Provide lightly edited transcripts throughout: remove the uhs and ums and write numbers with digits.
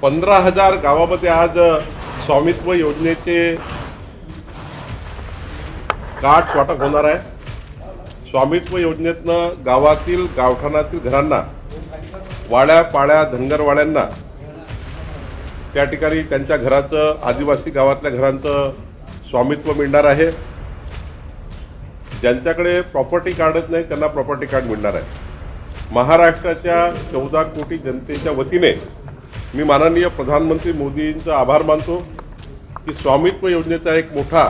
15,000 गावामध्ये आज स्वामित्व योजनेचे कार्ड वाटप होणार आहे। स्वामित्व योजनेतनं गावातील गावठाणातील घरांना, वाड्या पाड्या धनगरवाड्यांना त्या ठिकाणी त्यांच्या घराचं, आदिवासी गावातल्या घरांचं स्वामित्व मिळणार आहे। ज्यांच्याकडे प्रॉपर्टी कार्डच नाही त्यांना प्रॉपर्टी कार्ड मिळणार आहे। महाराष्ट्राच्या 14 कोटी जनतेच्या वतीने मी माननीय प्रधानमंत्री मोदींचा आभार मानतो की स्वामित्व योजनेचा एक मोठा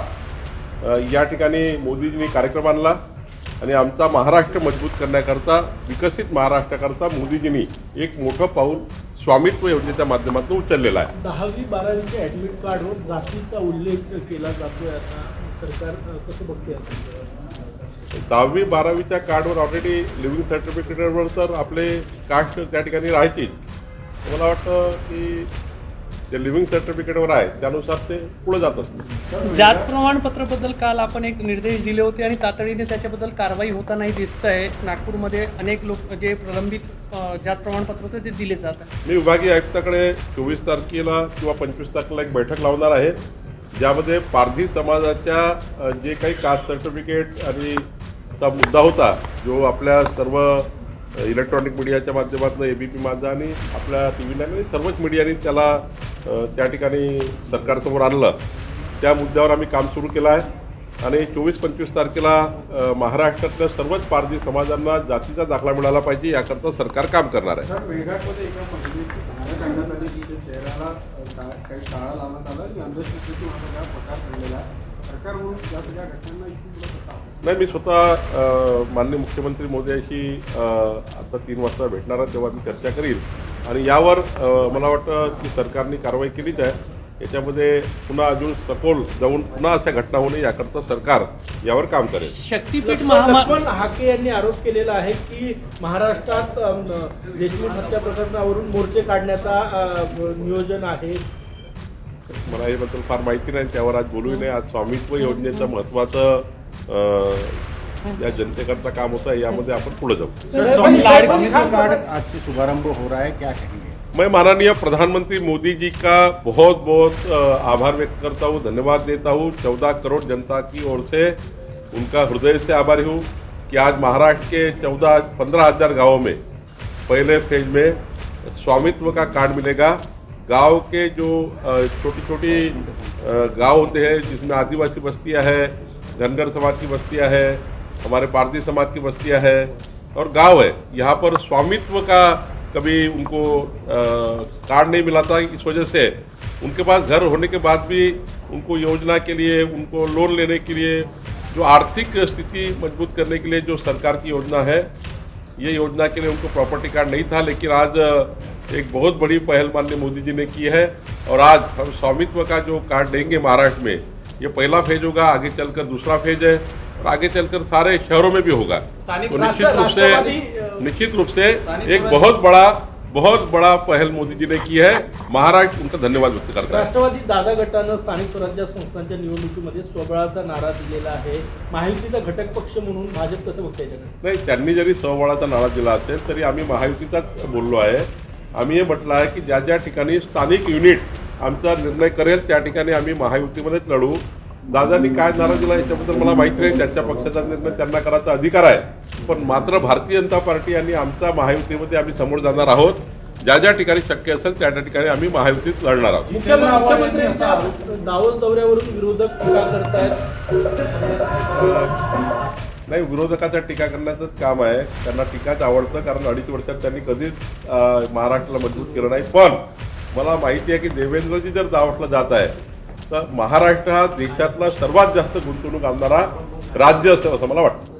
या ठिकाणी मोदीजींनी कार्यक्रम आणला आणि आमचा महाराष्ट्र मजबूत करण्याकरता, विकसित महाराष्ट्राकरता मोदीजींनी एक मोठं पाऊल स्वामित्व योजनेच्या माध्यमातून उचललेला आहे। 10वी 12वीच्या ॲडमिट कार्डवर जातीचा उल्लेख केला जातोय, आता सरकार कसं बघते? 10वी 12वीच्या कार्डवर ऑलरेडी लिव्हिंग सर्टिफिकेटवर तर आपले कास्ट त्या ठिकाणी राहायची। मला वाटतं की जे लिव्हिंग सर्टिफिकेटवर आहे त्यानुसार ते पुढे जात असते। जात प्रमाणपत्राबद्दल काल आपण एक निर्देश दिले होते आणि तातडीने त्याच्याबद्दल कारवाई होतानाही दिसत आहे। नागपूरमध्ये अनेक लोक जे प्रलंबित जात प्रमाणपत्र होते ते दिले जात आहे। मी विभागीय आयुक्ताकडे 24 तारखेला किंवा 25 तारखेला एक बैठक लावणार आहे, ज्यामध्ये पारधी समाजाच्या जे काही कास्ट सर्टिफिकेट आणि चा मुद्दा होता, जो आपल्या सर्व इलेक्ट्रॉनिक मीडियाच्या माध्यमातून ABP माझा आणि आपल्या TV9 सर्वच मीडियाने त्याला त्या ठिकाणी सरकारसमोर आणलं, त्या मुद्द्यावर आम्ही काम सुरू केलं आहे आणि 24-25 तारखेला महाराष्ट्रातल्या सर्वच पारधी समाजांना जातीचा दाखला मिळाला पाहिजे याकरता सरकार काम करणार आहे। नाही, मी स्वतः माननीय मुख्यमंत्री मोदींशी आता 3 वाजता भेटणार आहे, तेव्हा मी चर्चा करील आणि यावर मला वाटतं की सरकारने कारवाई केलीच आहे। याच्यामध्ये पुन्हा अजून सखोल जाऊन पुन्हा अशा घटना होणे याकरता सरकार यावर काम करेल। शक्तीपीठ लक्ष्मण हाके यांनी आरोप केलेला आहे की महाराष्ट्रात देशमुख हत्या प्रकरणावरून मोर्चे काढण्याचा नियोजन आहे। मला याबद्दल फार माहिती नाही, त्यावर आज बोलू नये। आज स्वामित्व योजनेचं महत्त्वाचं या जनतेकरता काम होता है, यामध्ये आपण पुढे जाऊ। स्वामित्व कार्ड आज से शुभारंभ हो रहा है, क्या कहेंगे? मैं माननीय प्रधानमंत्री मोदी जी का बहुत बहुत आभार व्यक्त करता हूँ, धन्यवाद देता हूँ। 14 करोड़ जनता की ओर से उनका हृदय से आभारी हूँ कि आज महाराष्ट्र के 15,000 गाँवों में पहले फेज में स्वामित्व का कार्ड मिलेगा। गांव के जो छोटी छोटी गांव होते हैं, जिसमें आदिवासी बस्तियां हैं, धनगर समाज की बस्तियां हैं, हमारे पारसी समाज की बस्तियां हैं और गांव है, यहाँ पर स्वामित्व का कभी उनको कार्ड नहीं मिला था। इस वजह से उनके पास घर होने के बाद भी उनको योजना के लिए, उनको लोन लेने के लिए, जो आर्थिक स्थिति मजबूत करने के लिए जो सरकार की योजना है, ये योजना के लिए उनको प्रॉपर्टी कार्ड नहीं था। लेकिन आज एक बहुत बड़ी पहल माननीय मोदी जी ने की है और आज हम स्वामित्व का जो कार्ड देंगे महाराष्ट्र में, ये पहला फेज होगा, आगे चलकर दूसरा फेज है और आगे चलकर सारे शहरों में भी होगा। तो निश्चित रूप से एक बहुत बड़ा पहल मोदी जी ने की है। महाराष्ट्र उनका धन्यवाद व्यक्त करता है। राष्ट्रवादी दादा गटानं स्थानिक स्वराज्य संस्थांच्या निवडणुकीमध्ये स्वबळाचा नारा दिलेला आहे। महायुतीचा घटक पक्ष म्हणून भाजप कसं बघते याच्याकडे? नाही, त्यांनी जरी स्वबळाचा नारा दिला असेल तरी आम्ही महायुतीचाच बोललो आहे। आम्ही हे म्हटलं आहे की ज्या ज्या ठिकाणी स्थानिक युनिट आमचा निर्णय करेल त्या ठिकाणी आम्ही महायुतीमध्येच लढू। दादांनी काय नारा दिला याच्याबद्दल मला माहिती नाही, त्यांच्या पक्षाचा निर्णय त्यांना करायचा अधिकार आहे, पण मात्र भारतीय जनता पार्टी आणि आमच्या महायुतीमध्ये आम्ही समोर जाणार आहोत। ज्या ज्या ठिकाणी शक्य असेल त्या ठिकाणी आम्ही महायुतीत लढणार आहोत। मुख्यमंत्र्यांच्या दावोस दौऱ्यावरून विरोधक टीका करतायत। नाही, विरोधकाच्या टीका करण्याचंच काम आहे, त्यांना टीकाच आवडतं, कारण 2.5 वर्षात त्यांनी कधीच महाराष्ट्राला मजबूत केलं नाही। पण मला माहिती आहे की देवेंद्रजी जर दावोसला जात आहे तर महाराष्ट्र हा देशातला सर्वात जास्त गुंतवणूक आणणारा राज्य असेल असं मला वाटतं।